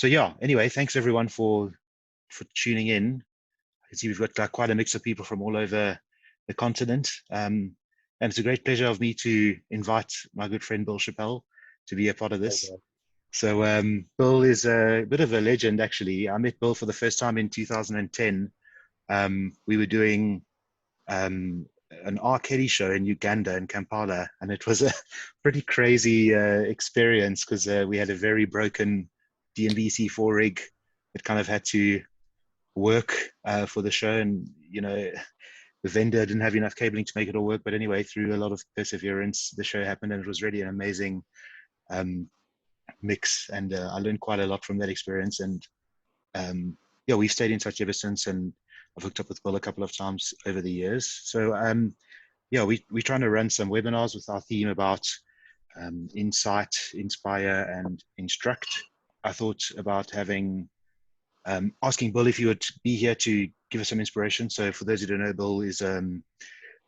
So yeah, anyway, thanks everyone for tuning in. I can see we've got quite a mix of people from all over the continent. And it's a great pleasure of me to invite my good friend Bill Sheppell to be a part of this. Okay. So Bill is a bit of a legend, actually. I met Bill for the first time in 2010. We were doing an arcade show in Uganda, in Kampala, and it was a pretty crazy experience because we had a very broken DNVC4 rig that kind of had to work for the show, and the vendor didn't have enough cabling to make it all work. But anyway, through a lot of perseverance, the show happened, and it was really an amazing um, mix, and I learned quite a lot from that experience. And yeah, we've stayed in touch ever since, and I've hooked up with Bill a couple of times over the years. So yeah, we're trying to run some webinars with our theme about insight, inspire, and instruct. I thought about having asking Bill if he would be here to give us some inspiration. So for those who don't know, Bill is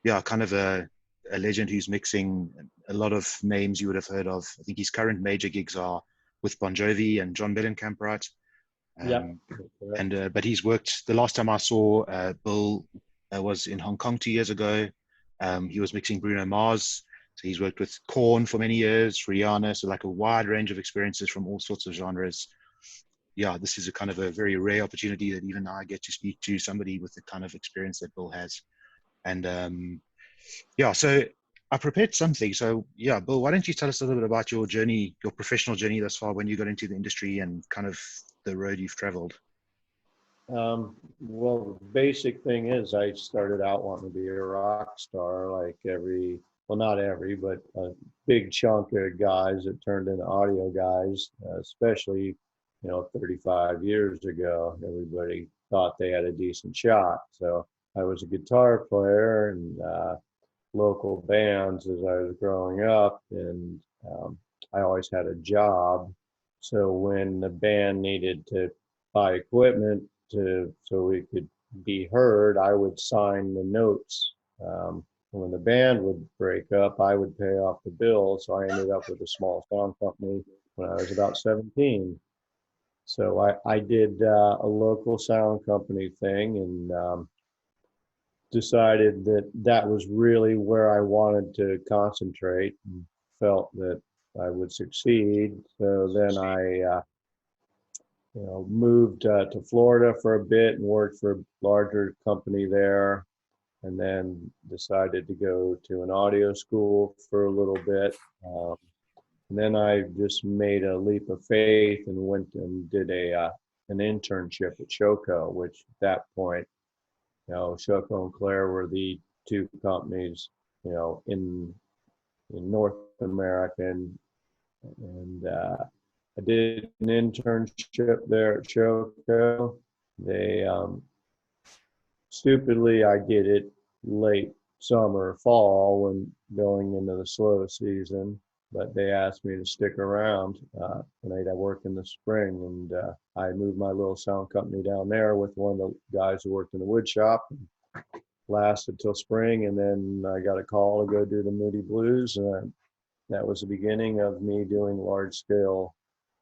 yeah, kind of a legend who's mixing a lot of names you would have heard of. I think his current major gigs are with Bon Jovi and John Mellencamp, right? Yeah. And but he's worked. The last time I saw Bill was in Hong Kong 2 years ago. He was mixing Bruno Mars. So he's worked with Korn for many years, Rihanna. So like a wide range of experiences from all sorts of genres. Yeah, this is a kind of a very rare opportunity that even I get to speak to somebody with the kind of experience that Bill has. And yeah, so I prepared something. So yeah, Bill, why don't you tell us a little bit about your journey, your professional journey thus far, when you got into the industry and kind of the road you've traveled? Well, the basic thing is I started out wanting to be a rock star, like well, not every, but a big chunk of guys that turned into audio guys, especially, 35 years ago. Everybody thought they had a decent shot. So I was a guitar player and local bands as I was growing up, and I always had a job. So when the band needed to buy equipment so we could be heard, I would sign the notes. When the band would break up, I would pay off the bill. So I ended up with a small sound company when I was about 17. So I did a local sound company thing, and decided that that was really where I wanted to concentrate and felt that I would succeed. So then I, moved to Florida for a bit and worked for a larger company there, and then decided to go to an audio school for a little bit. And then I just made a leap of faith and went and did an internship at Shoko, which at that point, Shoko and Claire were the two companies, in North America, and I did an internship there at Shoko. They stupidly, I did it late summer, fall, when going into the slow season. But they asked me to stick around, and I worked in the spring, and I moved my little sound company down there with one of the guys who worked in the wood shop. Lasted till spring, and then I got a call to go do the Moody Blues, and that was the beginning of me doing large scale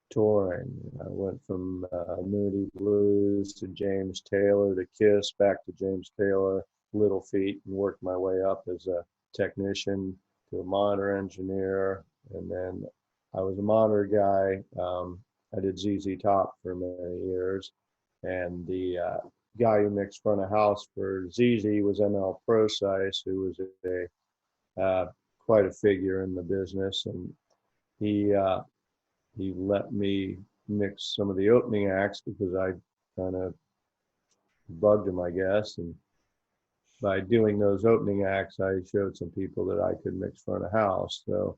touring. I went from Moody Blues to James Taylor to Kiss, back to James Taylor, Little Feat, and worked my way up as a technician to a monitor engineer, and then I was a monitor guy. I did ZZ Top for many years, and the guy who mixed front of house for ZZ was ML Procise, who was quite a figure in the business, and he let me mix some of the opening acts because I kind of bugged him, I guess, and by doing those opening acts, I showed some people that I could mix front of house. So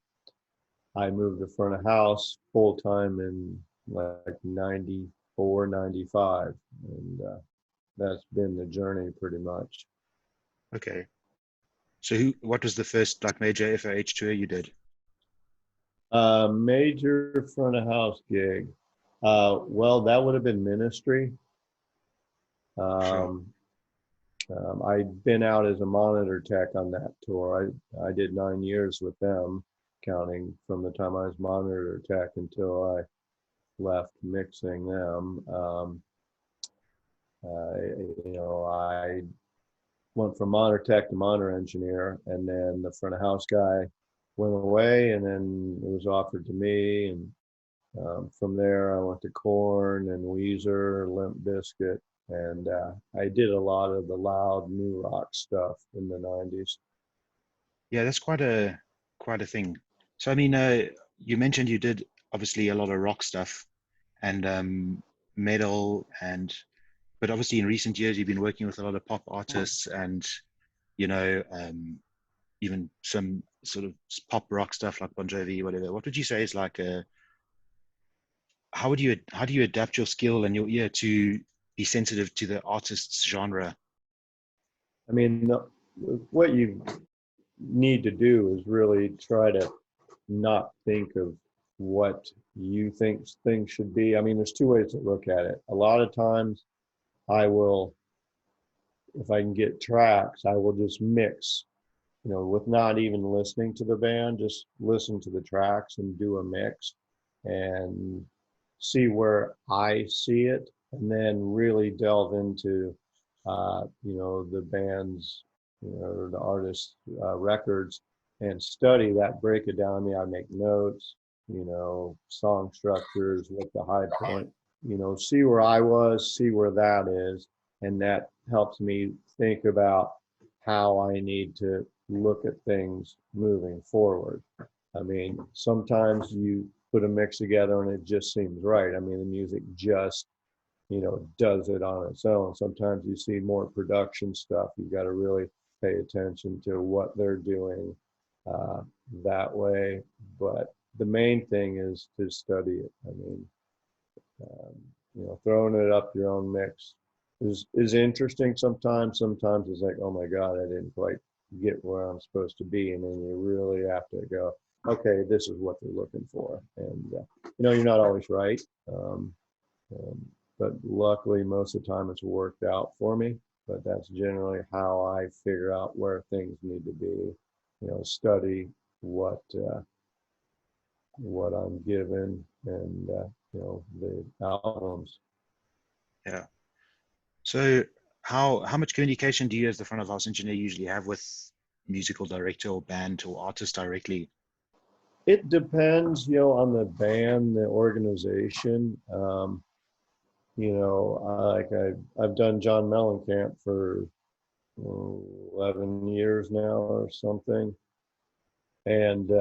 I moved to front of house full time in like 94, 95. And that's been the journey pretty much. Okay. So what was the first like major FOH tour you did? Major front of house gig. Well, that would have been Ministry. Sure. I'd been out as a monitor tech on that tour. I did 9 years with them, counting from the time I was monitor tech until I left mixing them. I went from monitor tech to monitor engineer, and then the front of house guy went away, and then it was offered to me, and from there I went to Korn and Weezer, Limp Bizkit, and I did a lot of the loud new rock stuff in the 90s. Yeah, that's quite a thing. So I mean, you mentioned you did obviously a lot of rock stuff and metal, and but obviously in recent years you've been working with a lot of pop artists and you know even some sort of pop rock stuff like Bon Jovi, whatever. What would you say is like a how do you adapt your skill and your ear to be sensitive to the artist's genre? I mean, what you need to do is really try to not think of what you think things should be. I mean, there's two ways to look at it. A lot of times I will, if I can get tracks, I will just mix, with not even listening to the band, just listen to the tracks and do a mix and see where I see it, and then really delve into, the band's, the artist's records and study that, break it down. I mean, I make notes, song structures, what the high point, see where I was, see where that is. And that helps me think about how I need to look at things moving forward. I mean, sometimes you put a mix together and it just seems right. I mean, the music just, does it on its own. Sometimes you see more production stuff. You've got to really pay attention to what they're doing uh, that way. But the main thing is to study it. I mean, throwing it up your own mix is interesting sometimes. Sometimes it's like, oh my God, I didn't quite get where I'm supposed to be. And then you really have to go, okay, this is what they're looking for. And, you're not always right. Um, but luckily, most of the time it's worked out for me. But that's generally how I figure out where things need to be. Study what I'm given, and the albums. Yeah. So how much communication do you as the front of house engineer usually have with musical director or band or artist directly? It depends, on the band, the organization. Like I've done John Mellencamp for 11 years now or something. And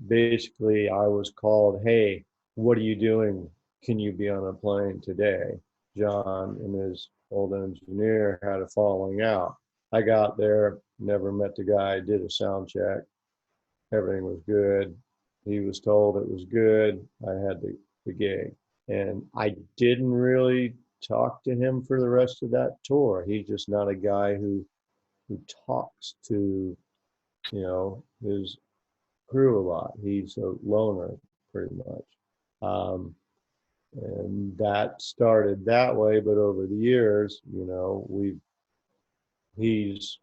basically I was called, hey, what are you doing? Can you be on a plane today? John and his old engineer had a falling out. I got there, never met the guy, did a sound check. Everything was good. He was told it was good. I had the gig. And I didn't really talk to him for the rest of that tour. He's just not a guy who talks to, his crew a lot. He's a loner pretty much. And that started that way, but over the years, he's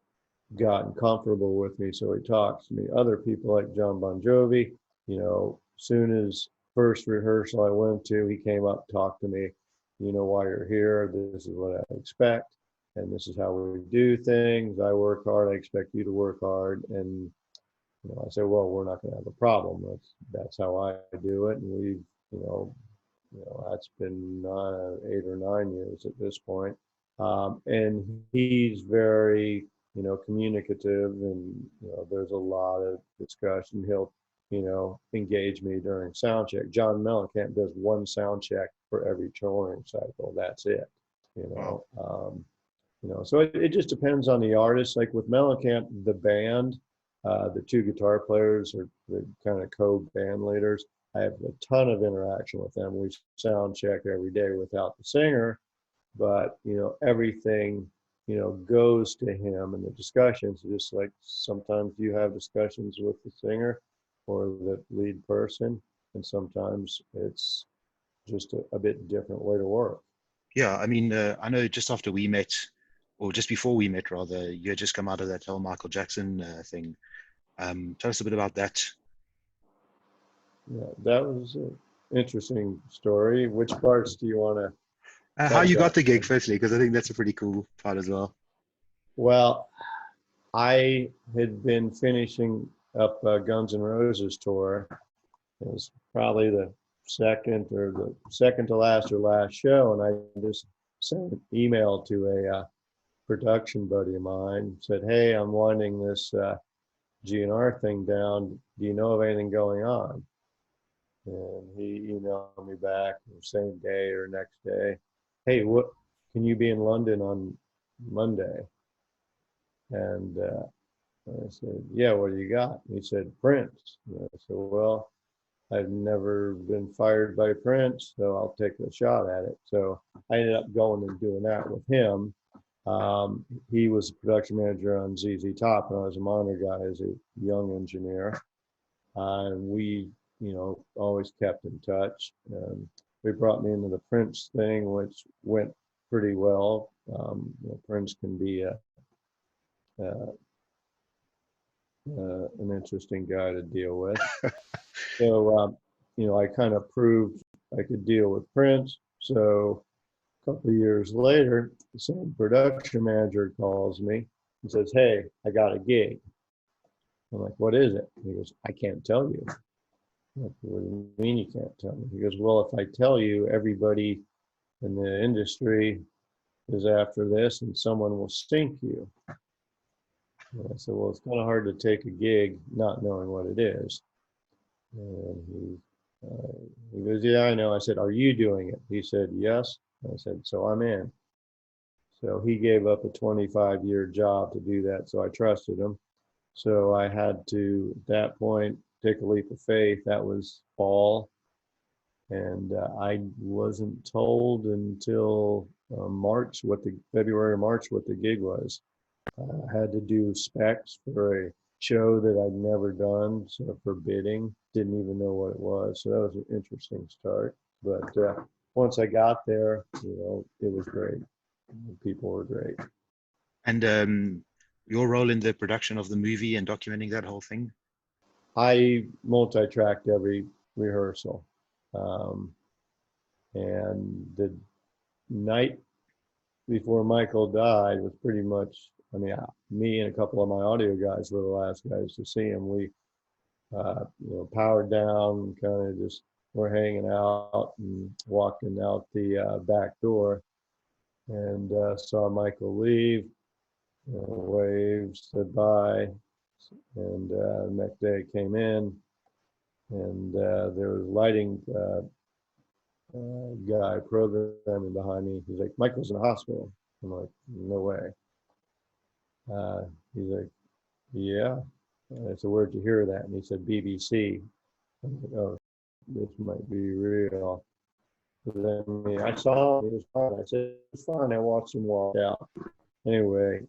gotten comfortable with me, so he talks to me. Other people like John Bon Jovi, soon as first rehearsal I went to, he came up, talked to me. Why you're here. This is what I expect, and this is how we do things. I work hard. I expect you to work hard. And I said, well, we're not going to have a problem. That's how I do it, and we've, that's been 8 or 9 years at this point. And he's very, communicative, and there's a lot of discussion. He'll, engage me during sound check. John Mellencamp does one sound check for every touring cycle. That's it. Wow. So it just depends on the artist. Like with Mellencamp, the band, the two guitar players are the kind of co-band leaders. I have a ton of interaction with them. We sound check every day without the singer, but everything goes to him, and the discussions, just like sometimes you have discussions with the singer or the lead person, and sometimes it's just a bit different way to work. Yeah, I mean, I know just after we met, or just before we met, rather, you had just come out of that whole Michael Jackson thing. Tell us a bit about that. Yeah, that was it. interesting story. Which parts do you want to How talk you got about? the gig, firstly, because I think that's a pretty cool part as well. Well, I had been finishing up a Guns N' Roses tour. It was probably the second to last or last show, and I just sent an email to a production buddy of mine. Said, "Hey, I'm winding this GNR thing down. Do you know of anything going on?" And he emailed me back the same day or next day. "Hey, what can you be in London on Monday?" And I said, "Yeah, what do you got?" And he said, "Prince." And I said, "Well, I've never been fired by Prince, so I'll take a shot at it." So I ended up going and doing that with him. He was a production manager on ZZ Top, and I was a monitor guy as a young engineer. And we, always kept in touch. They brought me into the Prince thing, which went pretty well. Prince can be uh, an interesting guy to deal with. So, I kind of proved I could deal with Prince. So a couple of years later, the same production manager calls me and says, "Hey, I got a gig." I'm like, "What is it?" He goes, "I can't tell you." I'm like, "What do you mean you can't tell me?" He goes, "Well, if I tell you, everybody in the industry is after this and someone will sink you." And I said, "Well, it's kind of hard to take a gig not knowing what it is." And he goes, "Yeah, I know." I said, "Are you doing it?" He said, "Yes." I said, "So I'm in." So he gave up a 25-year job to do that. So I trusted him. So I had to, at that point, take a leap of faith. That was fall. And I wasn't told until February or March, what the gig was. I had to do specs for a show that I'd never done, so for bidding, didn't even know what it was. So that was an interesting start. But once I got there, it was great. People were great. And your role in the production of the movie and documenting that whole thing? I multi-tracked every rehearsal. Um, and the night before Michael died was pretty much, me and a couple of my audio guys were the last guys to see him. We, powered down, kind of just were hanging out and walking out the back door and saw Michael leave, waved, said bye. And next day came in and there was lighting guy programming behind me. He's like, "Michael's in the hospital." I'm like, "No way." He's like, "Yeah." I said, "Where'd you hear that?" And he said, "BBC." I'm like, "Oh, this might be real." But then I saw him. He was fine. I said, "It's fine." I watched him walk out. Anyway,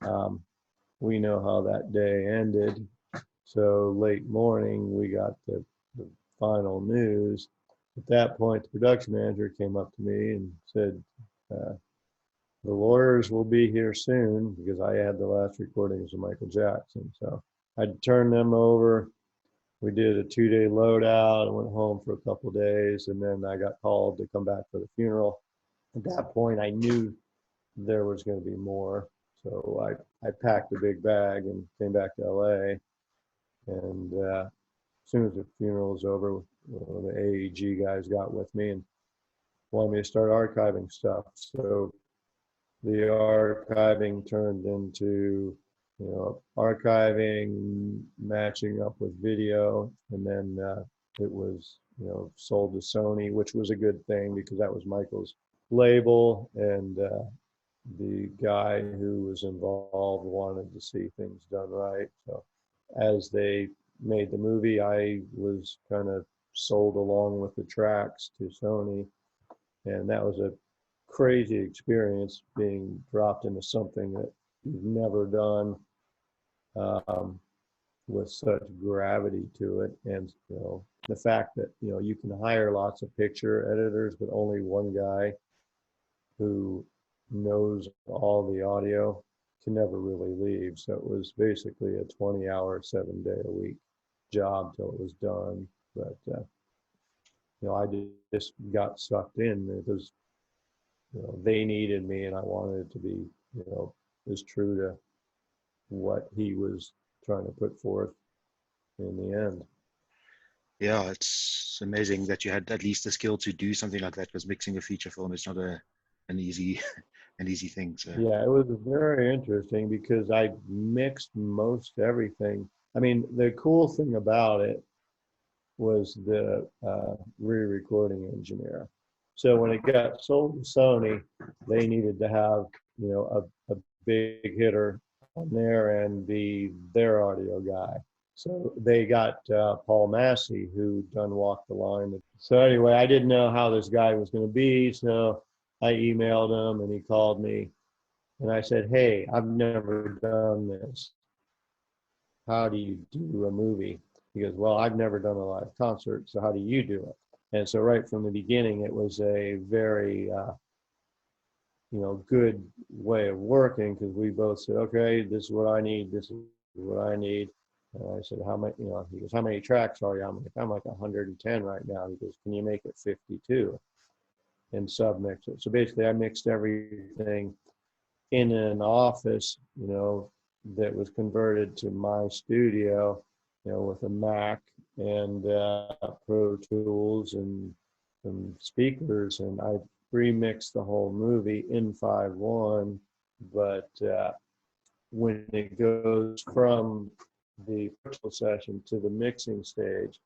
we know how that day ended. So late morning, we got the final news. At that point, the production manager came up to me and said, uh, "The lawyers will be here soon," because I had the last recordings of Michael Jackson. So I turned them over. We did a 2-day loadout. I went home for a couple of days, and then I got called to come back for the funeral. At that point, I knew there was going to be more. So I packed a big bag and came back to LA. And as soon as the funeral was over, the AEG guys got with me and wanted me to start archiving stuff. So the archiving turned into, archiving, matching up with video, and then it was, sold to Sony, which was a good thing because that was Michael's label, and the guy who was involved wanted to see things done right. So as they made the movie, I was kind of sold along with the tracks to Sony, and that was a crazy experience being dropped into something that you've never done, um, with such gravity to it. And the fact that you can hire lots of picture editors, but only one guy who knows all the audio can never really leave. So it was basically a 20-hour, 7-day-a-week job till it was done. But I just got sucked in because, they needed me and I wanted it to be, as true to what he was trying to put forth in the end. Yeah, it's amazing that you had at least the skill to do something like that, because mixing a feature film is not an easy an easy thing. So Yeah, it was very interesting because I mixed most everything. I mean, the cool thing about it was the re-recording engineer. So when it got sold to Sony, they needed to have, a big hitter on there and be their audio guy. So they got Paul Massey, who done Walk the Line. So anyway, I didn't know how this guy was going to be, so I emailed him and he called me and I said, "Hey, I've never done this. How do you do a movie?" He goes, "Well, I've never done a live concert, so how do you do it?" And so right from the beginning, it was a very, good way of working because we both said, "Okay, this is what I need. This is what I need." And I said, "How many?" He goes, "How many tracks are you?" I'm like 110 right now. He goes, "Can you make it 52 and submix it?" So basically, I mixed everything in an office, that was converted to my studio, with a Mac and Pro Tools and some speakers, and I remixed the whole movie in 5.1. But when it goes from the virtual session to the mixing stage,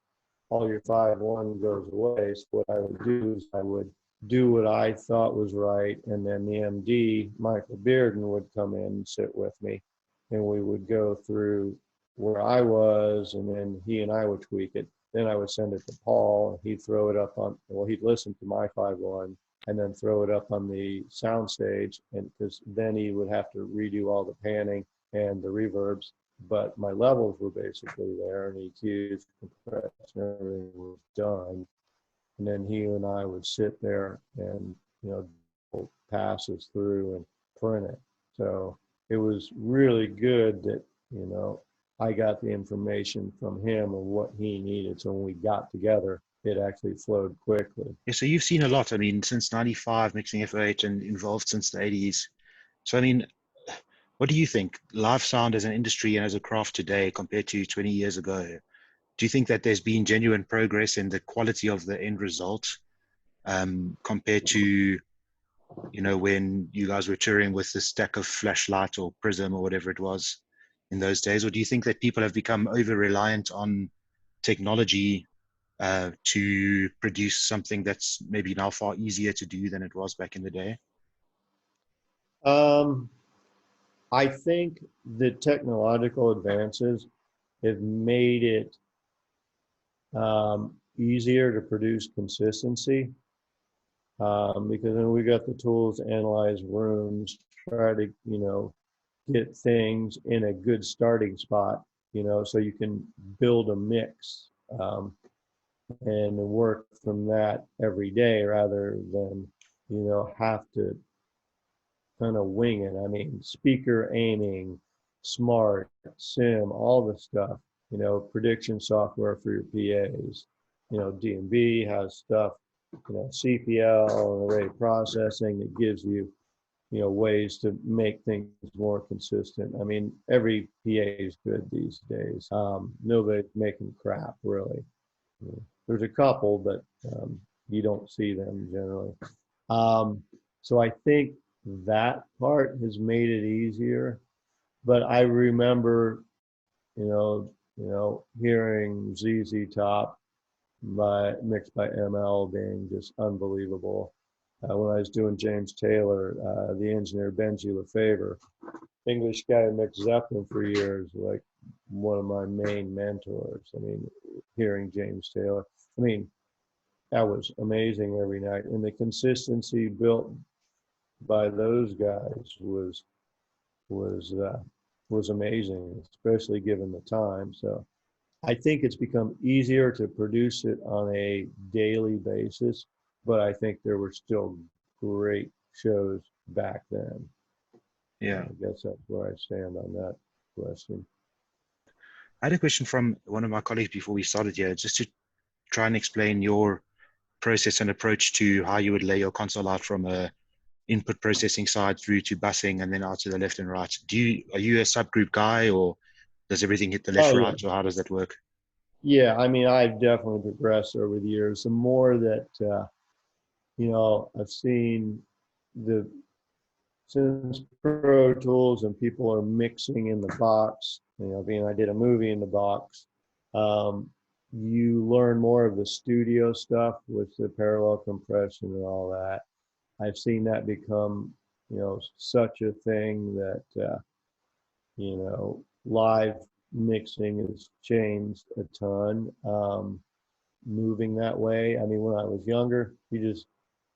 all your 5.1 goes away. So what I would do is I would do what I thought was right, and then the MD, Michael Bearden, would come in and sit with me, and we would go through where I was, and then he and I would tweak it. Then I would send it to Paul, and he'd throw it up on, well, he'd listen to my 5.1 and then throw it up on the sound stage, and because then he would have to redo all the panning and the reverbs, but my levels were basically there, and EQs, compression, everything was done. And then he and I would sit there and, passes through and print it. So it was really good that, I got the information from him of what he needed. So when we got together, it actually flowed quickly. yeah, so you've seen a lot. I mean, since '95, mixing FOH and involved since the '80s. So I mean, what do you think live sound as an industry and as a craft today compared to 20 years ago? Do you think that there's been genuine progress in the quality of the end result, compared to, when you guys were touring with the stack of flashlight or prism or whatever it was in those days? Or do you think that people have become over reliant on technology to produce something that's maybe now far easier to do than it was back in the day? Um, I think the technological advances have made it easier to produce consistency, because then we got the tools to analyze rooms, try to, get things in a good starting spot, so you can build a mix, and work from that every day rather than, have to kind of wing it. I mean, speaker aiming, smart, sim, all the stuff, prediction software for your PAs. D&B has stuff, CPL and array processing that gives you, ways to make things more consistent. I mean, every PA is good these days. Nobody's making crap, really. There's a couple, but you don't see them generally. So I think that part has made it easier. But I remember, hearing ZZ Top mixed by ML being just unbelievable. When I was doing James Taylor, the engineer Benji Lefevre, English guy who mixed Zeppelin for years, like one of my main mentors. I mean, hearing James Taylor, I mean, that was amazing every night. And the consistency built by those guys was uh, was amazing, especially given the time. So I think it's become easier to produce it on a daily basis, but I think there were still great shows back then. Yeah. I guess that's where I stand on that question. I had a question from one of my colleagues before we started here, just to try and explain your process and approach to how you would lay your console out from a input processing side through to busing and then out to the left and right. Are you a subgroup guy, or does everything hit the left, Oh yeah. right, or how does that work? Yeah, I mean, I've definitely progressed over the years. The more that I've seen the since Pro Tools and people are mixing in the box. Being I did a movie in the box, um, you learn more of the studio stuff with the parallel compression and all that. I've seen that become, such a thing that live mixing has changed a ton. Moving that way. I mean, when I was younger, you just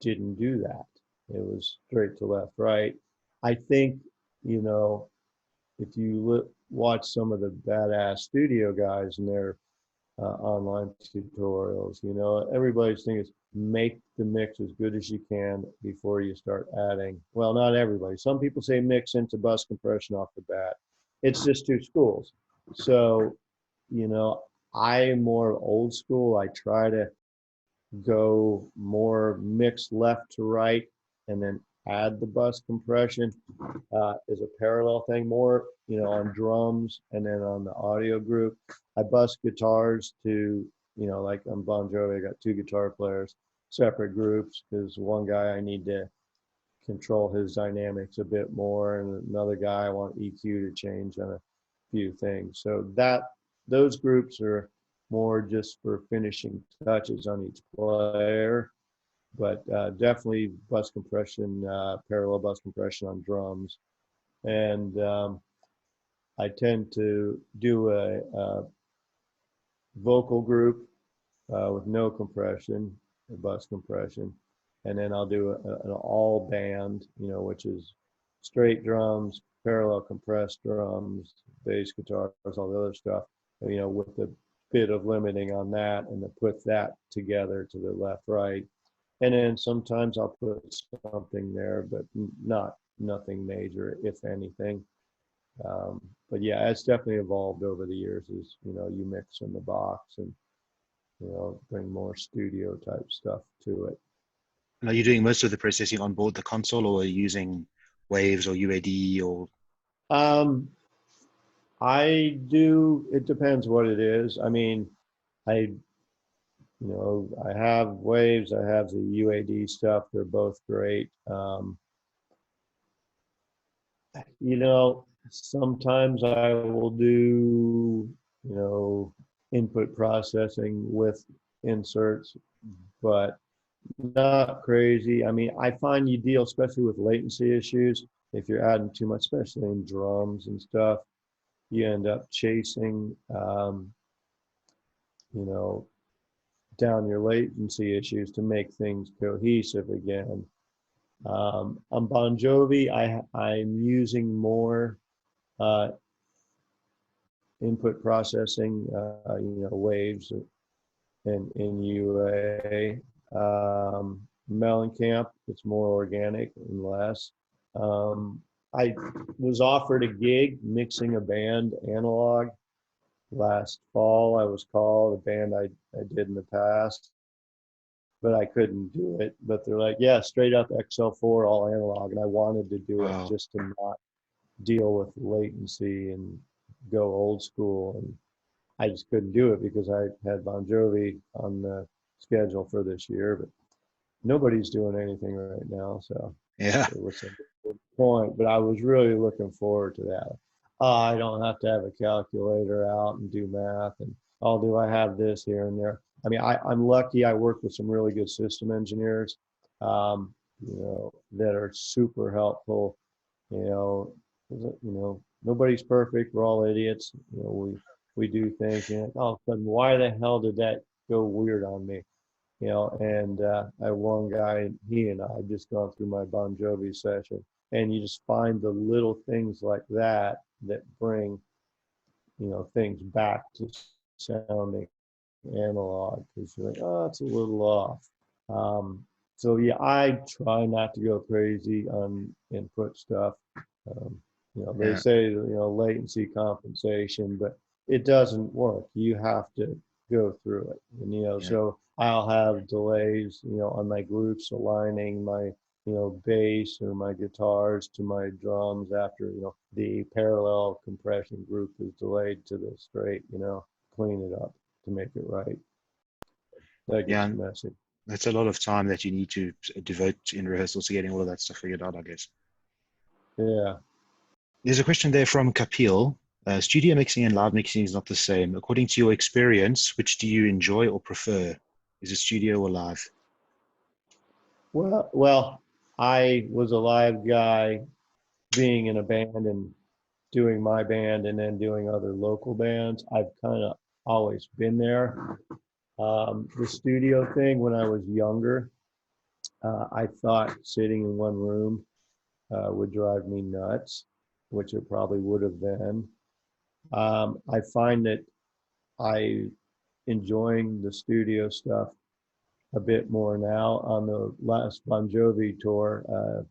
didn't do that. It was straight to left, right. I think, if you watch some of the badass studio guys and their online tutorials, everybody's thing is make the mix as good as you can before you start adding. Well, not everybody. Some people say mix into bus compression off the bat. It's just two schools. So, I'm more old school. I try to go more mixed left to right and then add the bus compression as a parallel thing, more on drums, and then on the audio group I bus guitars to, like on Bon Jovi I got two guitar players, separate groups, because one guy I need to control his dynamics a bit more, and another guy I want EQ to change on a few things. So those groups are more just for finishing touches on each player, but definitely bus compression, parallel bus compression on drums. And I tend to do a vocal group with no compression, bus compression, and then I'll do an all band, which is straight drums, parallel compressed drums, bass guitars, all the other stuff, with a bit of limiting on that, and then put that together to the left, right. And then sometimes I'll put something there, but nothing major, if anything. But yeah, it's definitely evolved over the years as, you mix in the box and, bring more studio type stuff to it. And are you doing most of the processing on board the console, or are you using Waves or UAD or? Um, it depends what it is. I mean, I, I have Waves, I have the UAD stuff. They're both great. Sometimes I will do, input processing with inserts, but not crazy. I mean, I find you deal, especially with latency issues, if you're adding too much, especially in drums and stuff, you end up chasing, you know, down your latency issues to make things cohesive again. On Bon Jovi, I'm using more input processing, Waves and in UA. Mellencamp, it's more organic and less. I was offered a gig mixing a band analog last fall. I was called, a band I did in the past, but I couldn't do it. But they're like, yeah, straight up XL4, all analog. And I wanted to do it just to not deal with latency and go old school. And I just couldn't do it because I had Bon Jovi on the schedule for this year, but nobody's doing anything right now. So Yeah. it was a good point, but I was really looking forward to that. I don't have to have a calculator out and do math, and do I have this here and there. I mean, I'm lucky. I work with some really good system engineers, that are super helpful. You nobody's perfect. We're all idiots. We do things. All of a sudden, why the hell did that go weird on me? And I have one guy, he and I have just gone through my Bon Jovi session, and you just find the little things like that bring, things back to sounding analog, because you're like, oh, it's a little off. So yeah, I try not to go crazy on input stuff. They say, latency compensation, but it doesn't work. You have to go through it. And, Yeah. so I'll have delays, on my groups aligning my, bass or my guitars to my drums after, the parallel compression group is delayed to the straight, clean it up to make it right. That Yeah. gets messy. That's a lot of time that you need to devote in rehearsals to getting all of that stuff figured out, I guess. Yeah. There's a question there from Kapil. Studio mixing and live mixing is not the same. According to your experience, which do you enjoy or prefer? Is it studio or live? Well, I was a live guy being in a band and doing my band and then doing other local bands. I've kind of always been there. The studio thing when I was younger, I thought sitting in one room would drive me nuts, which it probably would have been. I find that I enjoying the studio stuff a bit more now. On the last Bon Jovi tour,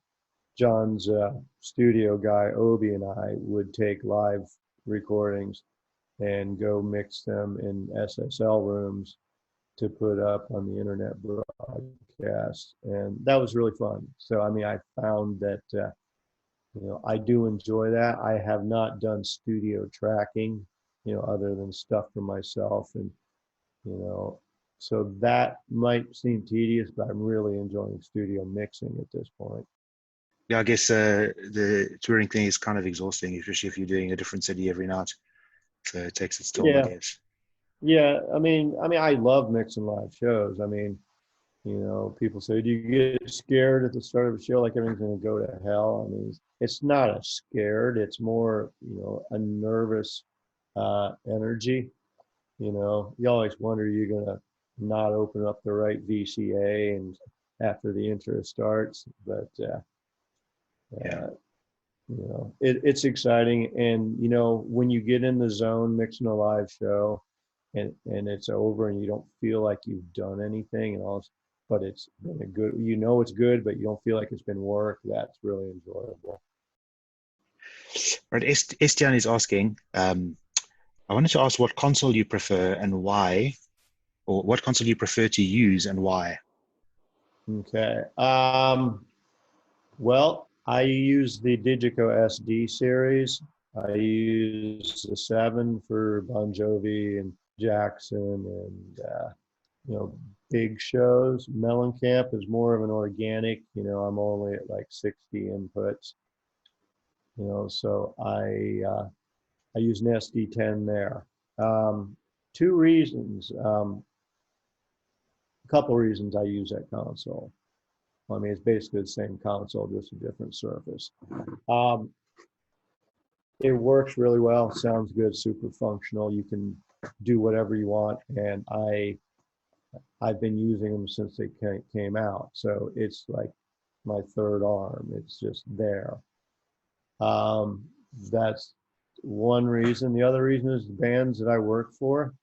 John's studio guy, Obi, and I would take live recordings and go mix them in SSL rooms to put up on the internet broadcast. And that was really fun. So, I mean, I found that, I do enjoy that. I have not done studio tracking, other than stuff for myself. And, you know, so that might seem tedious, but I'm really enjoying studio mixing at this point. Yeah, I guess the touring thing is kind of exhausting, especially if you're doing a different city every night. So it takes its toll, I Yeah. guess. Yeah. I mean, I love mixing live shows. I mean, people say, do you get scared at the start of a show like everything's going to go to hell? I mean, it's not a scared. It's more, a nervous energy. You always wonder you're going to not open up the right VCA and after the intro starts. But, Yeah. it's exciting. And, when you get in the zone mixing a live show and it's over and you don't feel like you've done anything and all, but it's been a good, it's good, but you don't feel like it's been work. That's really enjoyable. Right. Estian is asking, I wanted to ask what console you prefer and why, or what console you prefer to use and why. Okay. Well, I use the Digico SD series. I use the 7 for Bon Jovi and Jackson and, big shows. Mellencamp is more of an organic, I'm only at like 60 inputs, so I use an SD10 there. Two reasons, a couple reasons I use that console. I mean, it's basically the same console, just a different surface. Um, it works really well, sounds good, super functional. You can do whatever you want, and I've been using them since they came out, so it's like my third arm. It's just there. Um, that's one reason. The other reason is the bands that I work for,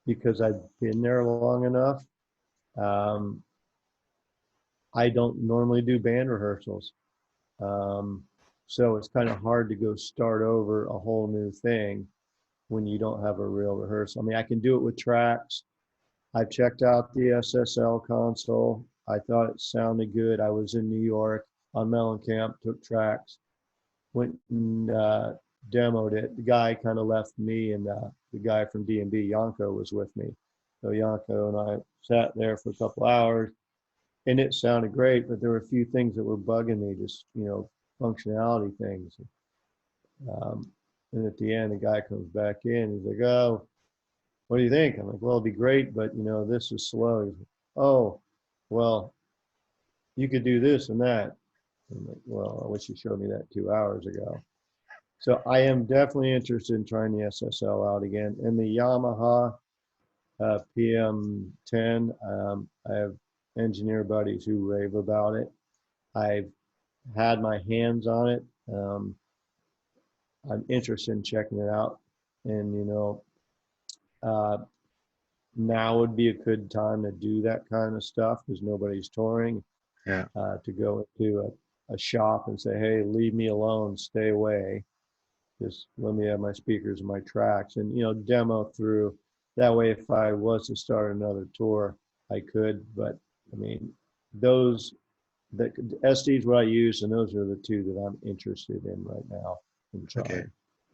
because I've been there long enough. Um, I don't normally do band rehearsals. Um, so it's kind of hard to go start over a whole new thing when you don't have a real rehearsal. I mean, I can do it with tracks. I've checked out the SSL console. I thought it sounded good. I was in New York on Mellencamp, took tracks, went and demoed it. The guy kind of left me, and the guy from D&B, Janko, was with me. So Janko and I sat there for a couple hours, and it sounded great, but there were a few things that were bugging me, just, functionality things. Um, and at the end, the guy comes back in. He's like, "Oh, what do you think?" I'm like, "Well, it'd be great, but this is slow." He's like, "Oh, well, you could do this and that." I'm like, "Well, I wish you showed me that 2 hours ago." So I am definitely interested in trying the SSL out again. And the Yamaha PM10, I have engineer buddies who rave about it. I've had my hands on it. I'm interested in checking it out. And, uh, now would be a good time to do that kind of stuff because nobody's touring. Yeah. To go into a shop and say, "Hey, leave me alone, stay away. Just let me have my speakers and my tracks," and demo through that way, if I was to start another tour, I could. But I mean, those the SD is what I use, and those are the two that I'm interested in right now and Okay, trying.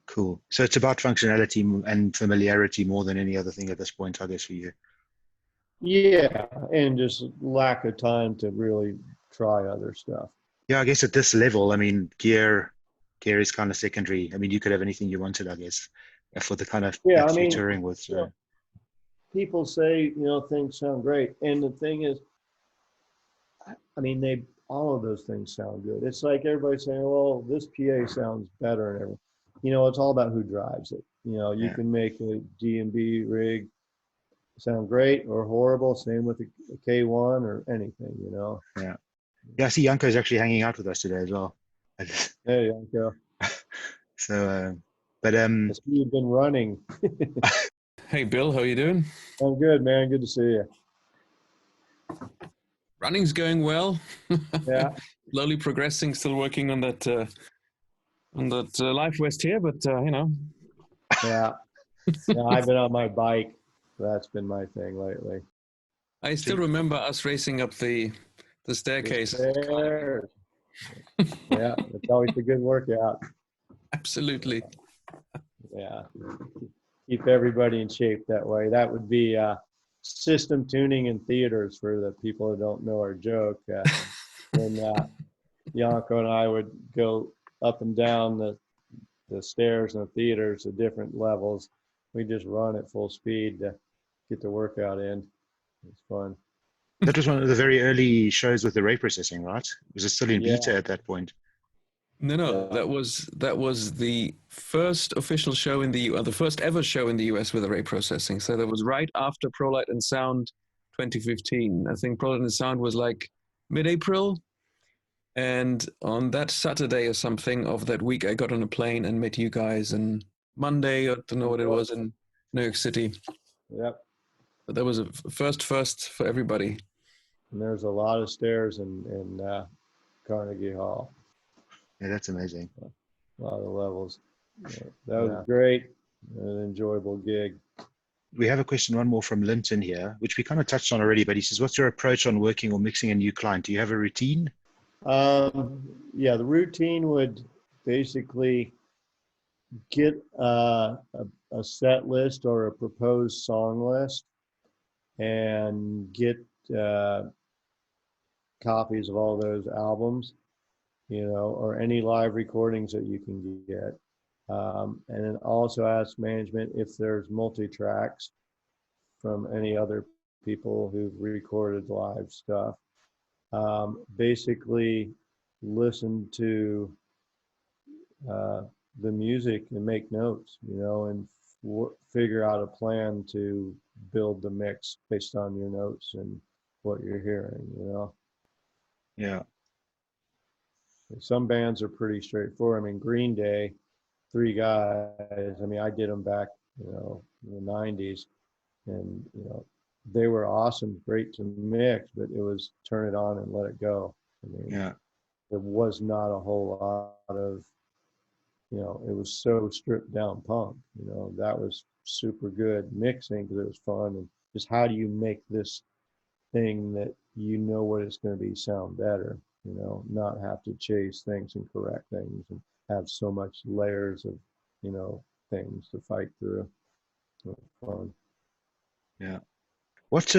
cool. So it's about functionality and familiarity more than any other thing at this point, I guess, for you. Yeah, and just lack of time to really try other stuff. Yeah, I guess at this level, I mean, gear is kind of secondary. I mean, you could have anything you wanted, I guess, for the kind of Yeah, I acts you're mean, touring with. you know, So people say, things sound great. And the thing is, I mean, all of those things sound good. It's like everybody saying, well, this PA sounds better and everything. It's all about who drives it. You yeah, can make a D&B rig sound great or horrible. Same with a K1 or anything. yeah, yeah. I see Janko is actually hanging out with us today as well. Hey, Uncle. So, but I see you've been running. Hey Bill, how you doing? I'm good, man. Good to see you. Running's going well. Yeah. Slowly progressing. Still working on that life vest here, but Yeah. Yeah. I've been on my bike. That's been my thing lately. I still remember us racing up the staircase. There. Yeah. It's always a good workout. Absolutely. Yeah. Keep everybody in shape that way. That would be system tuning in theaters for the people who don't know our joke. When Janko and I would go up and down the stairs in the theaters at different levels, we just run at full speed to get the workout in. It's fun. that was one of the very early shows with the ray processing, right? Was it still in Yeah. beta at that point? No, Yeah. that was the first official show the first ever show in the US with array processing. So that was right after ProLight and Sound 2015. I think ProLight and Sound was like mid-April. And on that Saturday or something of that week, I got on a plane and met you guys. And Monday, I don't know what it was, in New York City. Yep. But that was a first for everybody. And there's a lot of stairs in Carnegie Hall. Yeah, that's amazing. A lot of levels. Yeah, that was great. An enjoyable gig. We have a question, one more from Linton here, which we kind of touched on already, but he says, what's your approach on working or mixing a new client? Do you have a routine? Yeah, the routine would basically get a set list or a proposed song list and get copies of all those albums, or any live recordings that you can get. And then also ask management if there's multi-tracks from any other people who've recorded live stuff. Basically listen to the music and make notes, and figure out a plan to build the mix based on your notes and what you're hearing. Yeah. Some bands are pretty straightforward. I mean, Green Day, three guys. I mean, I did them back, in the 90s, and, they were awesome, great to mix, but it was turn it on and let it go. I mean, Yeah. there was not a whole lot of, it was so stripped down punk, that was super good mixing because it was fun. And just how do you make this thing that what it's going to be sound better, not have to chase things and correct things and have so much layers of, things to fight through. Fun. Yeah. What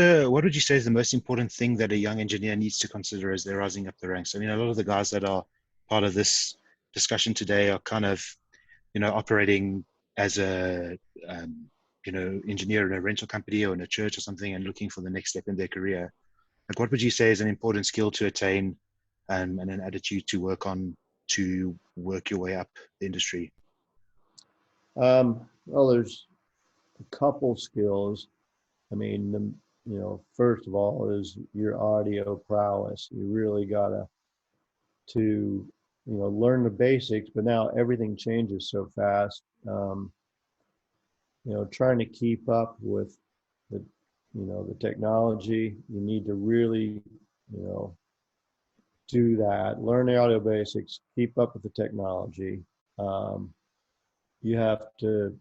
would you say is the most important thing that a young engineer needs to consider as they're rising up the ranks? I mean, a lot of the guys that are part of this discussion today are kind of, operating as a, engineer in a rental company or in a church or something and looking for the next step in their career. Like, what would you say is an important skill to attain, and an attitude to work on to work your way up the industry? Well, there's a couple skills. I mean, first of all is your audio prowess. You really gotta learn the basics, but now everything changes so fast. Trying to keep up with the technology, you need to really, do that. Learn the audio basics, keep up with the technology. You have to,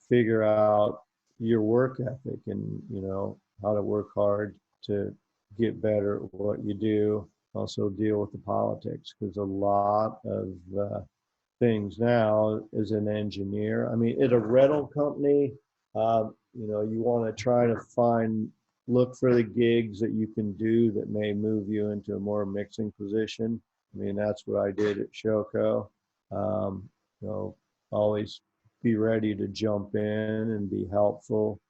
figure out your work ethic and, how to work hard to get better at what you do. Also deal with the politics, because a lot of things now as an engineer. I mean, at a rental company, you want to try to look for the gigs that you can do that may move you into a more mixing position. I mean, that's what I did at Shoko. Always be ready to jump in and be helpful.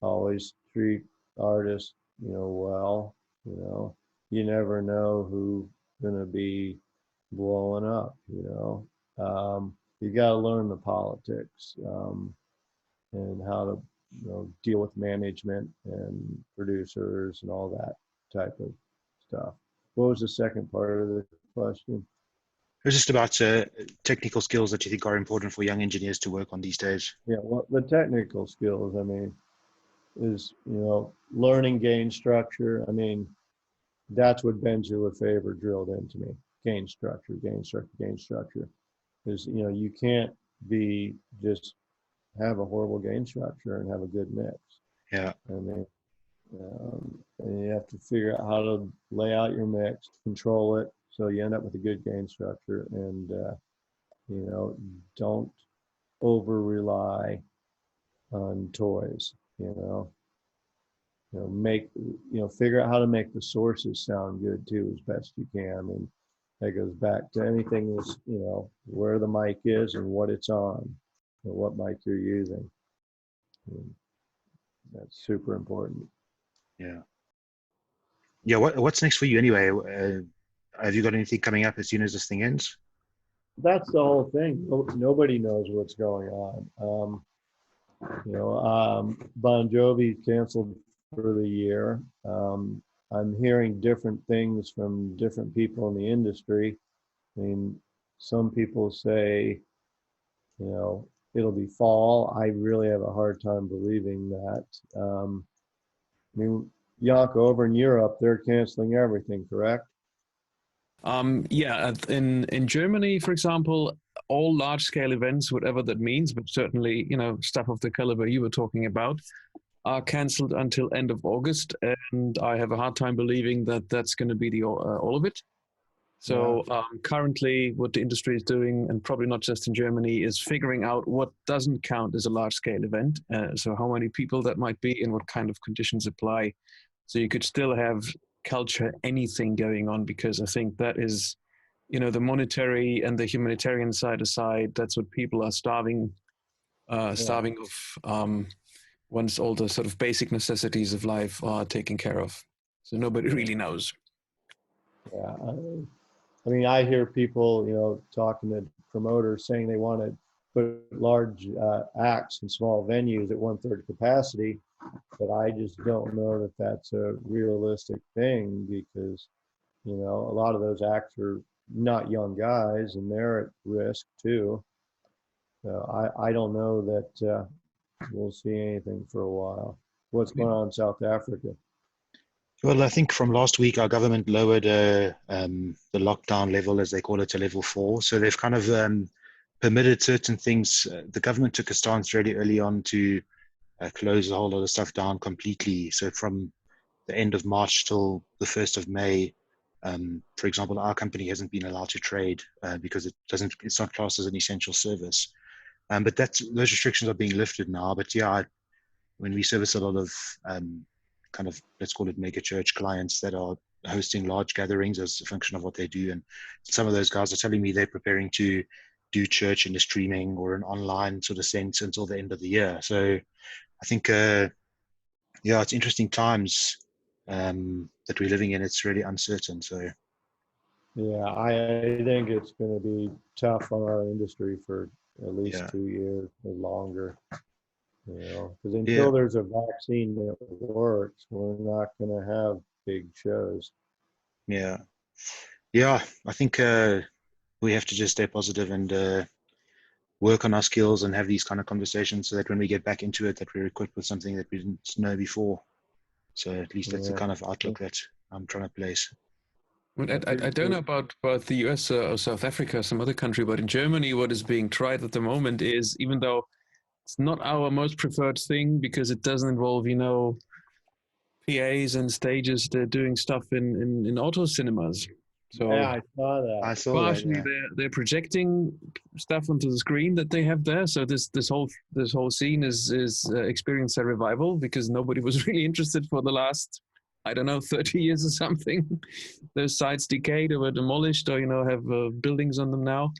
Always treat artists, well. You never know who's going to be blowing up. You got to learn the politics and how to deal with management and producers and all that type of stuff. What was the second part of the question? It was just about technical skills that you think are important for young engineers to work on these days. Yeah, well, the technical skills, I mean, is, learning gain structure. I mean, that's what Benji Lefebvre drilled into me. Gain structure, gain structure, gain structure. Is, you can't be just have a horrible gain structure and have a good mix. Yeah. I mean, and you have to figure out how to lay out your mix, control it, so you end up with a good gain structure, and don't over rely on toys. Figure out how to make the sources sound good too, as best you can. I mean, that goes back to anything that's, where the mic is and what it's on, and what mic you're using. And that's super important. Yeah. Yeah. What's next for you anyway? Have you got anything coming up as soon as this thing ends? That's the whole thing. Nobody knows what's going on. Bon Jovi canceled for the year. I'm hearing different things from different people in the industry. I mean, some people say, it'll be fall. I really have a hard time believing that. I mean, Janko, over in Europe, they're canceling everything, correct? Yeah, in Germany, for example, all large-scale events, whatever that means, but certainly, stuff of the caliber you were talking about, are cancelled until end of August, and I have a hard time believing that that's going to be all of it. So currently, what the industry is doing, and probably not just in Germany, is figuring out what doesn't count as a large-scale event. So how many people that might be, and what kind of conditions apply. So you could still have culture, anything going on, because I think that is, the monetary and the humanitarian side aside, that's what people are starving of once all the sort of basic necessities of life are taken care of. So nobody really knows. Yeah. I mean, I hear people, talking to promoters saying they want to put large acts in small venues at 1/3 capacity, but I just don't know that that's a realistic thing, because, a lot of those acts are not young guys and they're at risk too. So I don't know that we'll see anything for a while. What's going on in South Africa? Well, I think from last week, our government lowered the lockdown level, as they call it, to level 4. So they've kind of permitted certain things. The government took a stance really early on to close a whole lot of stuff down completely. So from the end of March till the 1st of May, for example, our company hasn't been allowed to trade because it's not classed as an essential service. But those restrictions are being lifted now. But yeah, when we service a lot of kind of, let's call it mega church clients that are hosting large gatherings as a function of what they do, and some of those guys are telling me they're preparing to do church in a streaming or an online sort of sense until the end of the year. So I think it's interesting times that we're living in. It's really uncertain. So yeah, I think it's going to be tough on our industry for at least 2 years or longer. Because until there's a vaccine that works, we're not going to have big shows. Yeah. I think we have to just stay positive and work on our skills and have these kind of conversations, so that when we get back into it, that we're equipped with something that we didn't know before. So at least that's the kind of outlook that I'm trying to place. I don't know about the US or South Africa or some other country, but in Germany, what is being tried at the moment is, even though it's not our most preferred thing because it doesn't involve, you know, PAs and stages. They're doing stuff in auto cinemas. So Yeah, I saw that. I saw that. partially Yeah. they're projecting stuff onto the screen that they have there. So this whole scene is experienced a revival because nobody was really interested for the last, I don't know, 30 years or something. Those sites decayed or were demolished or, you know, have buildings on them now.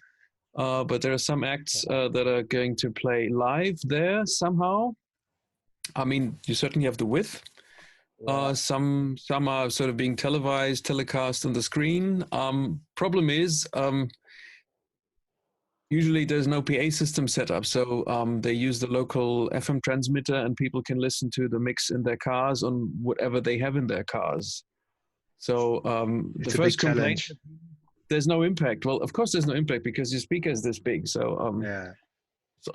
But there are some acts that are going to play live there somehow. I mean, you certainly have the width. Yeah. Some are sort of being televised, telecast on the screen. Problem is, usually there's no PA system set up, so they use the local FM transmitter, and people can listen to the mix in their cars on whatever they have in their cars. So the It's a first big complaint, challenge. there's no impact. Well, of course there's no impact because your speaker is this big. So Yeah.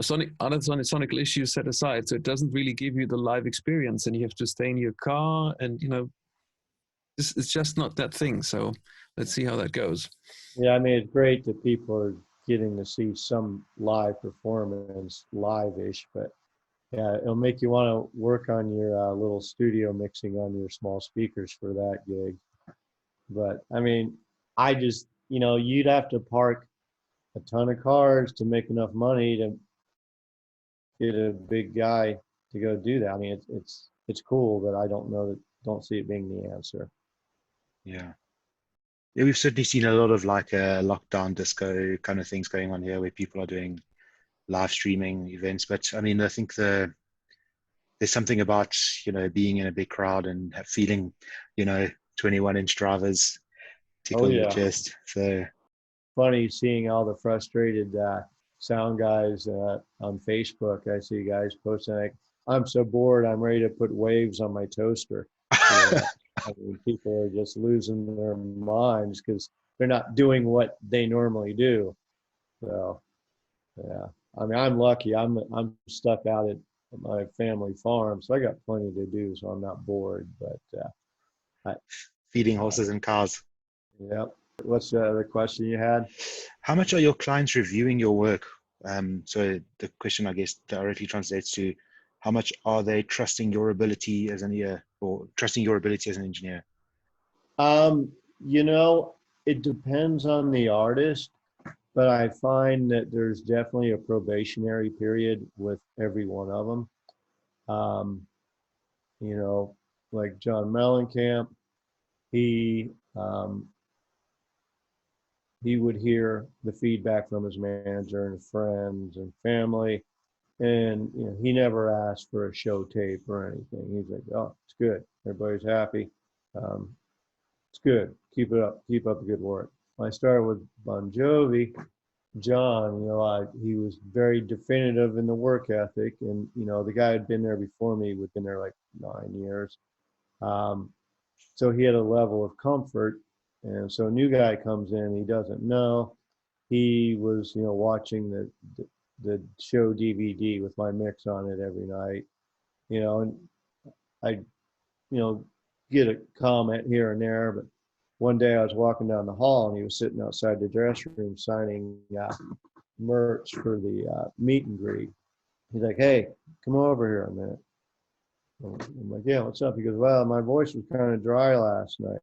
sonical issues set aside, so it doesn't really give you the live experience, and you have to stay in your car, and you know, it's just not that thing. So let's see how that goes. Yeah, I mean, it's great that people are getting to see some live performance, live-ish, but yeah, it'll make you want to work on your little studio mixing on your small speakers for that gig. But I mean, I just, you know, you'd have to park a ton of cars to make enough money to get a big guy to go do that. I mean, it's cool, but I don't see it being the answer. Yeah. Yeah, we've certainly seen a lot of like lockdown disco kind of things going on here where people are doing live streaming events. But I mean, I think there's something about, you know, being in a big crowd and feeling, you know, 21-inch drivers Oh tickle your yeah, chest. So funny seeing all the frustrated sound guys on Facebook. I see guys posting like, "I'm so bored, I'm ready to put waves on my toaster." You know, I mean, people are just losing their minds because they're not doing what they normally do. So yeah, I mean, I'm lucky. I'm stuck out at my family farm, so I got plenty to do, so I'm not bored. But I, feeding uh, horses and cows. yeah. What's the other question you had? How much are your clients reviewing your work? So the question, I guess, directly translates to how much are they trusting your ability as an ear or trusting your ability as an engineer? You know, it depends on the artist, but I find that there's definitely a probationary period with every one of them. Um, you know, like John Mellencamp, he um, he would hear the feedback from his manager and friends and family, and you know, he never asked for a show tape or anything. He's like, "Oh, it's good. Everybody's happy. Um, it's good. Keep up the good work." When I started with Bon Jovi, John, you know, he was very definitive in the work ethic, and you know, the guy had been there before me. We'd been there like 9 years, um, so he had a level of comfort. And so a new guy comes in, he doesn't know. He was, you know, watching the show DVD with my mix on it every night, you know, and I, you know, get a comment here and there, but one day I was walking down the hall and he was sitting outside the dressing room signing merch for the meet and greet. He's like, "Hey, come over here a minute." I'm like, "Yeah, what's up?" He goes, "Well, my voice was kind of dry last night."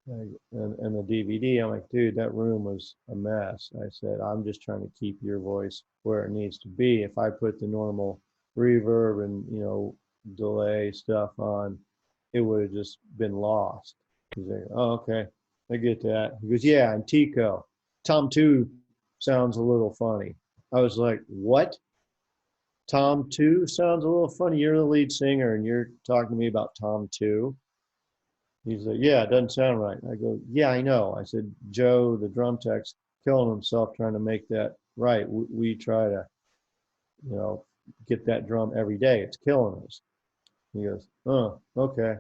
And the DVD, I'm like, "Dude, that room was a mess." I said, "I'm just trying to keep your voice where it needs to be. If I put the normal reverb and, you know, delay stuff on, it would have just been lost." He's like, "Oh, okay, I get that." He goes, "Yeah, and Tico, Tom 2 sounds a little funny." I was like, "What? Tom 2 sounds a little funny? You're the lead singer and you're talking to me about Tom 2?" He's like, "Yeah, it doesn't sound right." I go, "Yeah, I know." I said, "Joe, the drum tech's killing himself trying to make that right. We try to, you know, get that drum every day. It's killing us." He goes, "Oh, okay."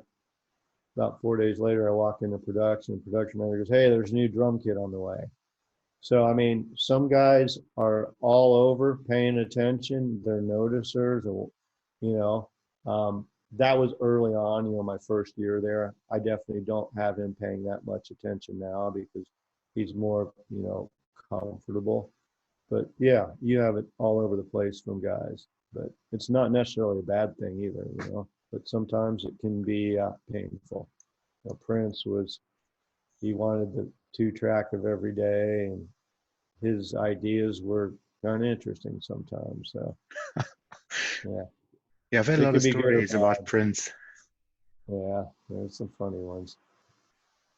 About 4 days later, I walk into production. Production manager goes, "Hey, there's a new drum kit on the way." So, I mean, some guys are all over paying attention. They're noticers, or, you know, that was early on, you know, my first year there. I definitely don't have him paying that much attention now because he's more, you know, comfortable. But yeah, you have it all over the place from guys, but it's not necessarily a bad thing either, you know. But sometimes it can be painful. You know, Prince was, he wanted the 2 track of every day, and his ideas were kind of interesting sometimes. So yeah, Yeah, I've heard a it lot could of be good or stories about bad. Prince. Yeah, there's some funny ones.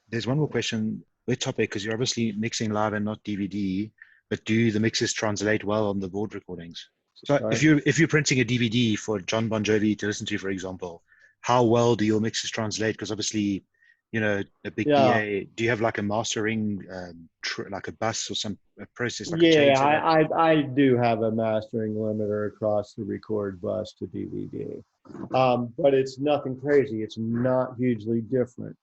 There's one more question with topic, because you're obviously mixing live and not DVD, but do the mixes translate well on the board recordings? So Sorry. if you're printing a DVD for John Bon Jovi to listen to, for example, how well do your mixes translate? Because obviously, you know, a big Yeah, PA. Do you have like a mastering, like a bus or a process, like a yeah, change setup? I do have a mastering limiter across the record bus to DVD, but it's nothing crazy. It's not hugely different.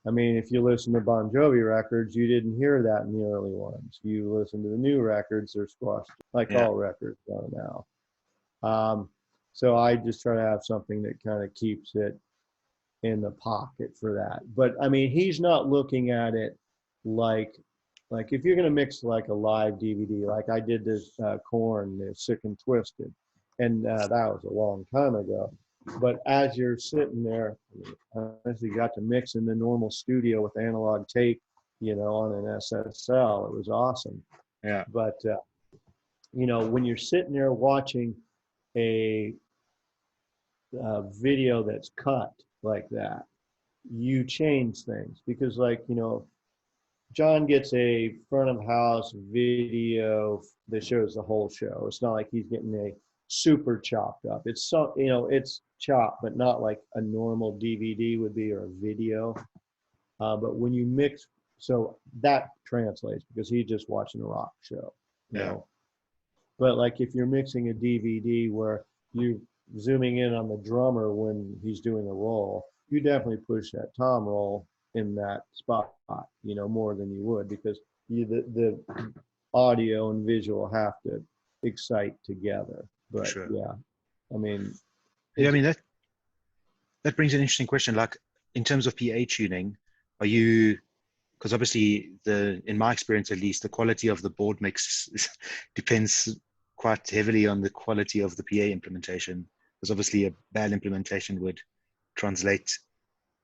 I mean, if you listen to Bon Jovi records, you didn't hear that in the early ones. You listen to the new records, they're squashed like Yeah, all records are now. So I just try to have something that kind of keeps it in the pocket for that. But I mean, he's not looking at it like if you're going to mix like a live DVD, like I did this Korn, Sick and Twisted, and that was a long time ago. But as you're sitting there, I actually got to mix in the normal studio with analog tape, you know, on an SSL. It was awesome. yeah, But you know, when you're sitting there watching a video that's cut like that, you change things because, like, you know, John gets a front of house video that shows the whole show. It's not like he's getting a super chopped up. It's so, you know, it's chopped, but not like a normal DVD would be or a video. But when you mix, so that translates because he's just watching a rock show, you yeah, know. But like if you're mixing a DVD where you zooming in on the drummer when he's doing a roll, you definitely push that tom roll in that spot, you know, more than you would because the audio and visual have to excite together. for But sure. yeah, I mean, Yeah, I it's mean that brings an interesting question. Like in terms of PA tuning, are you, because obviously in my experience at least, the quality of the board mix depends quite heavily on the quality of the PA implementation. Because obviously a bad implementation would translate,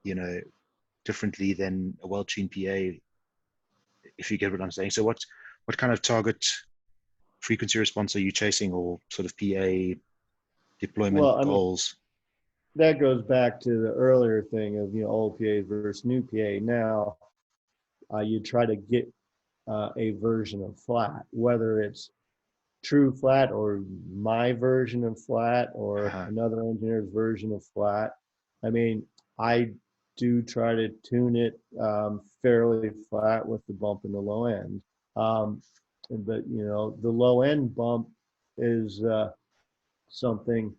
you know, differently than a well-tuned PA, if you get what I'm saying. So what kind of target frequency response are you chasing, or sort of PA deployment well, I mean, goals? that goes back to the earlier thing of, you know, old PA versus new PA. Now, you try to get a version of flat, whether it's true flat or my version of flat or Uh-huh. another engineer's version of flat. I mean, I do try to tune it fairly flat with the bump in the low end. Um, but, you know, the low end bump is something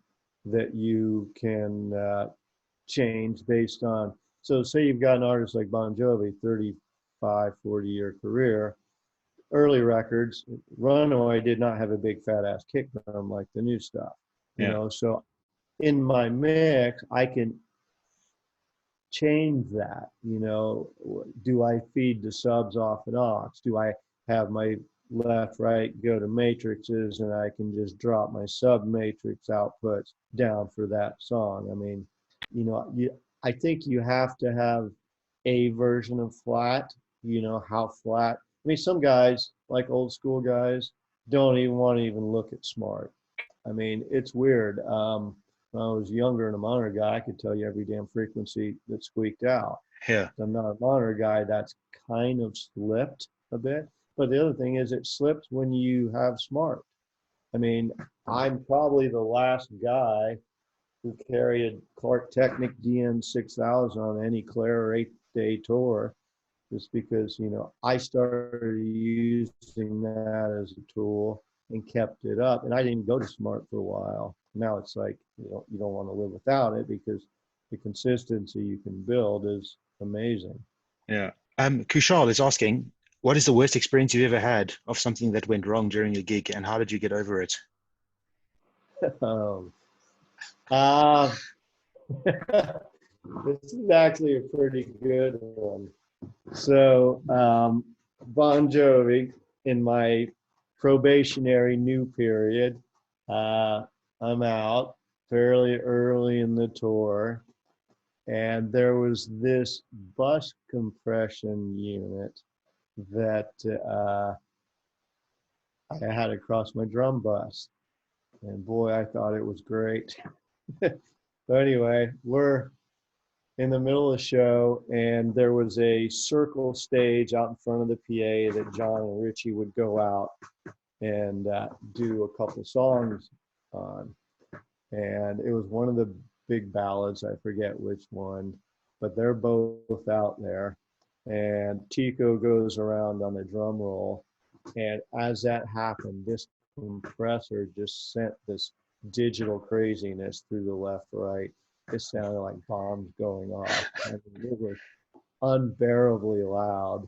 that you can change based on. So say you've got an artist like Bon Jovi, 35, 40-year career, early records, Runaway did not have a big fat ass kick drum like the new stuff, you Yeah, know. So in my mix, I can change that, you know. Do I feed the subs off an aux? Do I have my left, right, go to matrices and I can just drop my sub matrix outputs down for that song? I mean, you know, I think you have to have a version of flat, you know, how flat. I mean, some guys, like old school guys, don't even want to even look at smart. I mean, it's weird. When I was younger and a monitor guy, I could tell you every damn frequency that squeaked out. yeah, I'm not a monitor guy. That's kind of slipped a bit. But the other thing is it slips when you have smart. I mean, I'm probably the last guy who carried a Clark Technic DN6000 on any Claire or 8-day tour, just because, you know, I started using that as a tool and kept it up. And I didn't go to smart for a while. Now it's like, you don't want to live without it because the consistency you can build is amazing. yeah. Kushal is asking, what is the worst experience you've ever had of something that went wrong during a gig, and how did you get over it? um, uh, this is actually a pretty good one. So, Bon Jovi, in my probationary new period. I'm out fairly early in the tour, and there was this bus compression unit that I had across my drum bus, and boy, I thought it was great. So anyway, we're in the middle of the show, and there was a circle stage out in front of the PA that John and Richie would go out and do a couple songs on. And it was one of the big ballads, I forget which one, but they're both out there. And Tico goes around on the drum roll. And as that happened, this compressor just sent this digital craziness through the left, right. It sounded like bombs going off. I mean, it was unbearably loud.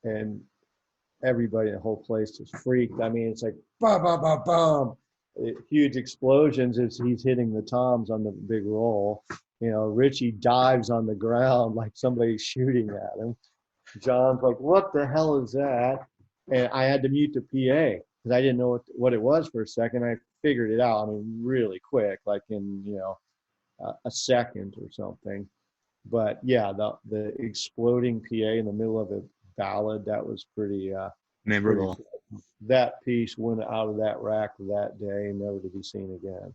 And everybody in the whole place just freaked. I mean, it's like, bam, bam, bam, bam. Huge explosions as he's hitting the toms on the big roll. You know, Richie dives on the ground like somebody's shooting at him. John's like, what the hell is that? And I had to mute the PA because I didn't know what it was for a second. I figured it out, I mean, really quick, like in, you know, a second or something. But yeah, the exploding PA in the middle of a ballad, that was pretty memorable. pretty, that piece went out of that rack that day, never to be seen again.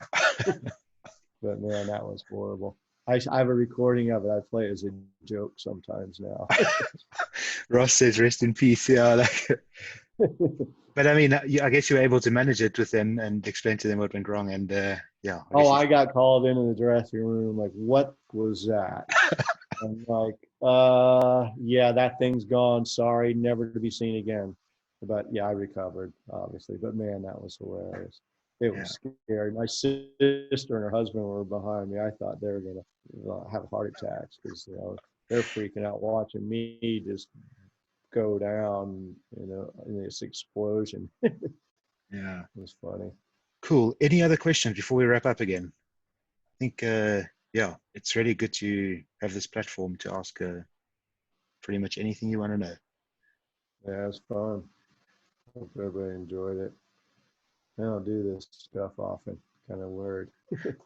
But man, that was horrible. I have a recording of it. I play it as a joke sometimes now. Ross says, "Rest in peace." Yeah, like, but I mean, I guess you were able to manage it with them and explain to them what went wrong. And yeah. I got called into the dressing room. Like, what was that? I'm like, yeah, that thing's gone. Sorry, never to be seen again. But yeah, I recovered, obviously. But man, that was hilarious. It was scary. My sister and her husband were behind me. I thought they were gonna have heart attacks because, you know, they're freaking out watching me just go down, you know, in this explosion. Yeah. It was funny. Cool. Any other questions before we wrap up again? I think, yeah, it's really good to have this platform to ask pretty much anything you want to know. Yeah, it was fun. Hope everybody enjoyed it. I don't do this stuff often. Kind of weird.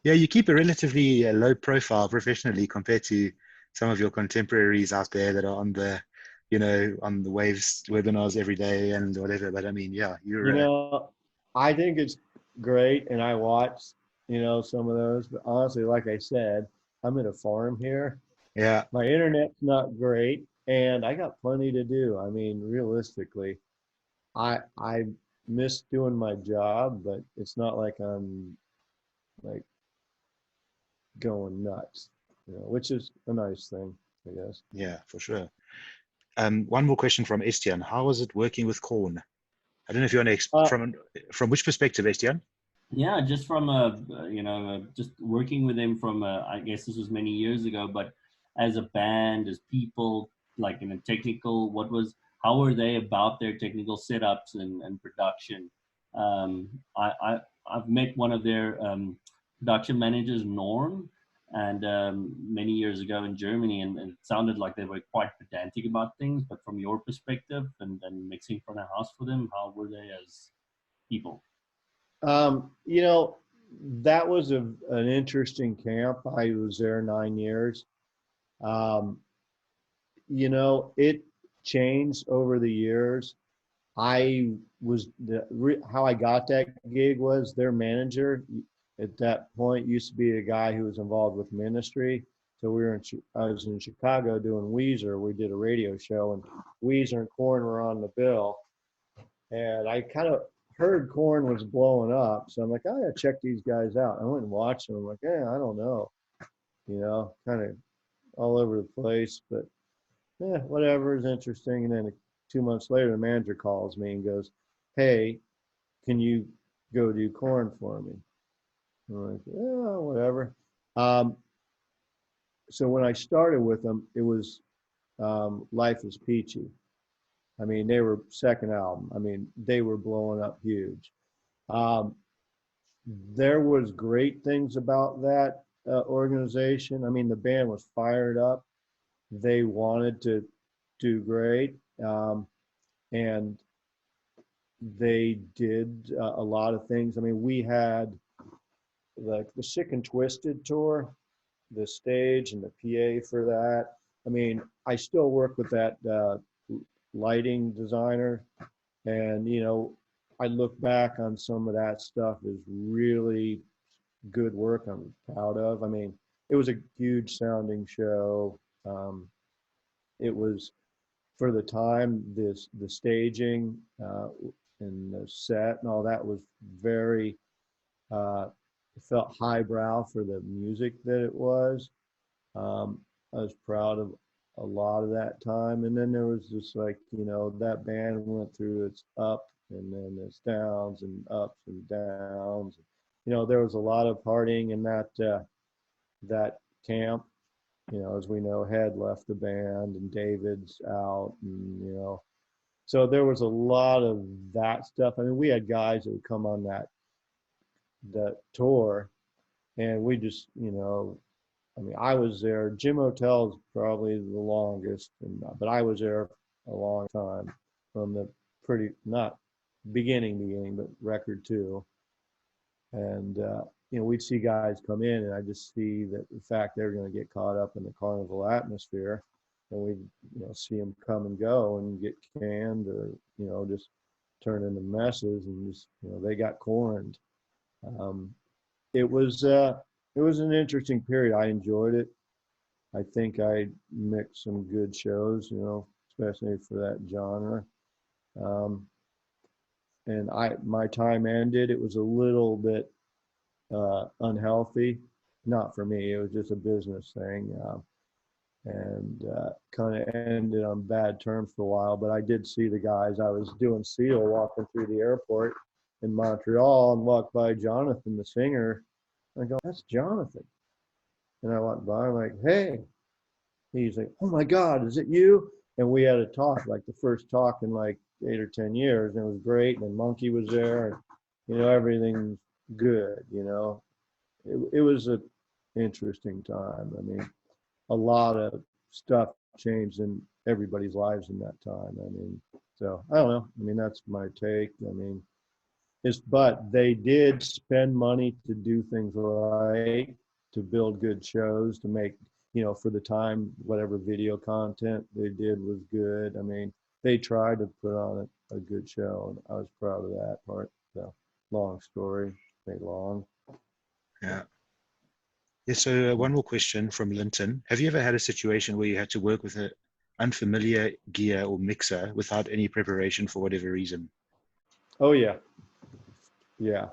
Yeah, you keep a relatively low profile professionally compared to some of your contemporaries out there that are on the, you know, on the Waves webinars every day and whatever. But I mean, yeah, You know, I think it's great, and I watch, you know, some of those. But honestly, like I said, I'm in a farm here. Yeah. My internet's not great, and I got plenty to do. I mean, realistically, I miss doing my job, but it's not like I'm like going nuts, you know, which is a nice thing, I guess. Yeah, for sure. One more question from Estienne. How was it working with Korn? I don't know if you want to from which perspective, Estienne? Yeah, just from just working with him from I guess this was many years ago, but as a band, as people, like in a technical, how were they about their technical setups and production? I've met one of their production managers, Norm, and many years ago in Germany, and it sounded like they were quite pedantic about things. But from your perspective and mixing front of house for them, how were they as people? You know, that was an interesting camp. I was there 9 years. You know, it changed over the years. How I got that gig was their manager at that point used to be a guy who was involved with ministry. So I was in Chicago doing Weezer. We did a radio show, and Weezer and Korn were on the bill. And I kind of heard Korn was blowing up. So I'm like, I gotta check these guys out. I went and watched them. I'm like, I don't know, you know, kind of all over the place, but yeah, whatever is interesting. And then 2 months later, the manager calls me and goes, hey, can you go do Korn for me? I'm like, yeah, whatever. So when I started with them, it was Life is Peachy. I mean, they were second album. I mean, they were blowing up huge. There was great things about that organization. I mean, the band was fired up. They wanted to do great. And they did a lot of things. I mean, we had like the Sick and Twisted tour, the stage and the PA for that. I mean, I still work with that lighting designer, and I look back on some of that stuff as really good work I'm proud of. I mean, it was a huge sounding show. It was for the time, the staging and the set and all that was very it felt highbrow for the music that it was. I was proud of a lot of that time. And then there was just like, that band went through its up and then its downs and ups and downs. There was a lot of partying in that camp. As we know, Head left the band and David's out, and so there was a lot of that stuff. I mean, we had guys that would come on that tour, and we just, I mean, I was there. Jim Hotel's probably the longest, but I was there a long time from the not beginning, but record two. And, we'd see guys come in, and I just see that the fact they're going to get caught up in the carnival atmosphere, and we, see them come and go and get canned or, just turn into messes, and just, they got corned. It was an interesting period. I enjoyed it. I think I mixed some good shows, especially for that genre. And my time ended. It was a little bit unhealthy, not for me. It was just a business thing, and kind of ended on bad terms for a while. But I did see the guys. I was doing SEAL walking through the airport in Montreal and walked by Jonathan, the singer. I go, "That's Jonathan." And I walked by, I'm like, "Hey." He's like, "Oh my God, is it you?" And we had a talk, like the first talk in like 8 or 10 years. And it was great. And Monkey was there, and, everything's good, It was an interesting time. I mean, a lot of stuff changed in everybody's lives in that time. I mean, so I don't know. I mean, that's my take. I mean, but they did spend money to do things right, to build good shows, to make, for the time, whatever video content they did was good. I mean, they tried to put on a good show, and I was proud of that part. So, long story, made long. Yeah. Yeah, so one more question from Linton. Have you ever had a situation where you had to work with an unfamiliar gear or mixer without any preparation for whatever reason? Oh, yeah. Yeah.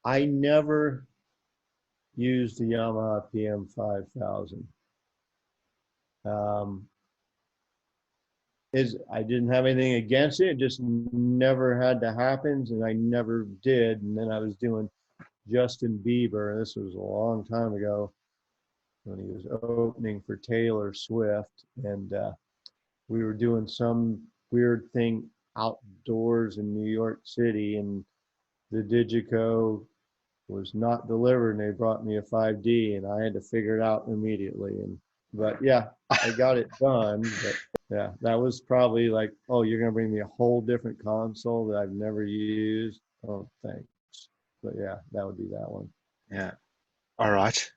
I never used the Yamaha PM5000. I didn't have anything against it. It just never had to happen, and I never did. And then I was doing Justin Bieber. This was a long time ago when he was opening for Taylor Swift, and we were doing some weird thing outdoors in New York City, and the Digico was not delivered, and they brought me a 5D, and I had to figure it out immediately. But yeah, I got it done. But yeah, that was probably like, "Oh, you're gonna bring me a whole different console that I've never used? Oh, thanks." But yeah, that would be that one. Yeah. All right.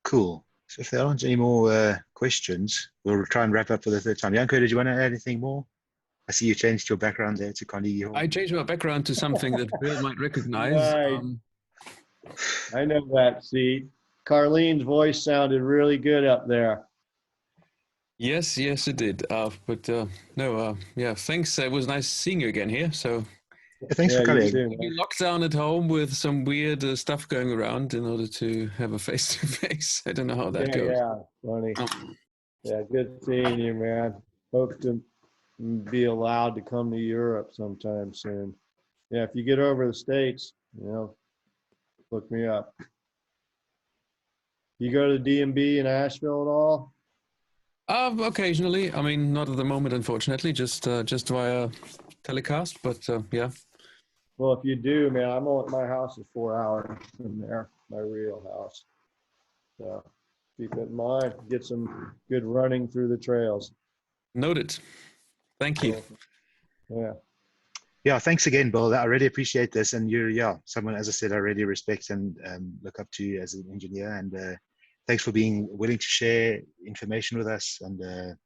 Cool. So if there aren't any more questions, we'll try and wrap up for the third time. Janko, did you want to add anything more? I see you changed your background there to Carnegie Hall. I changed my background to something that Bill might recognize. Nice. I know that seat. Carlene's voice sounded really good up there. Yes, it did. Yeah, thanks. It was nice seeing you again here. So Thanks for coming. We locked down at home with some weird stuff going around in order to have a face-to-face. I don't know how that goes. Yeah, funny. Yeah, good seeing you, man. Hope to be allowed to come to Europe sometime soon. Yeah, if you get over the States, look me up. You go to DMB in Asheville at all? Occasionally. I mean, not at the moment, unfortunately. Just via telecast. But yeah. Well, if you do, man, my house is 4 hours from there, my real house. So keep it in mind. Get some good running through the trails. Noted. Thank you. Yeah. Yeah, thanks again, Bill. I really appreciate this. And you're, yeah, someone, as I said, I really respect and look up to you as an engineer. And thanks for being willing to share information with us. And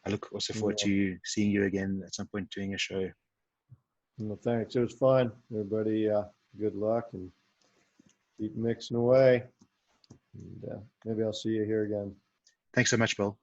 I look also forward to seeing you again at some point doing a show. Well, thanks. It was fun. Everybody, good luck and keep mixing away. And maybe I'll see you here again. Thanks so much, Bill.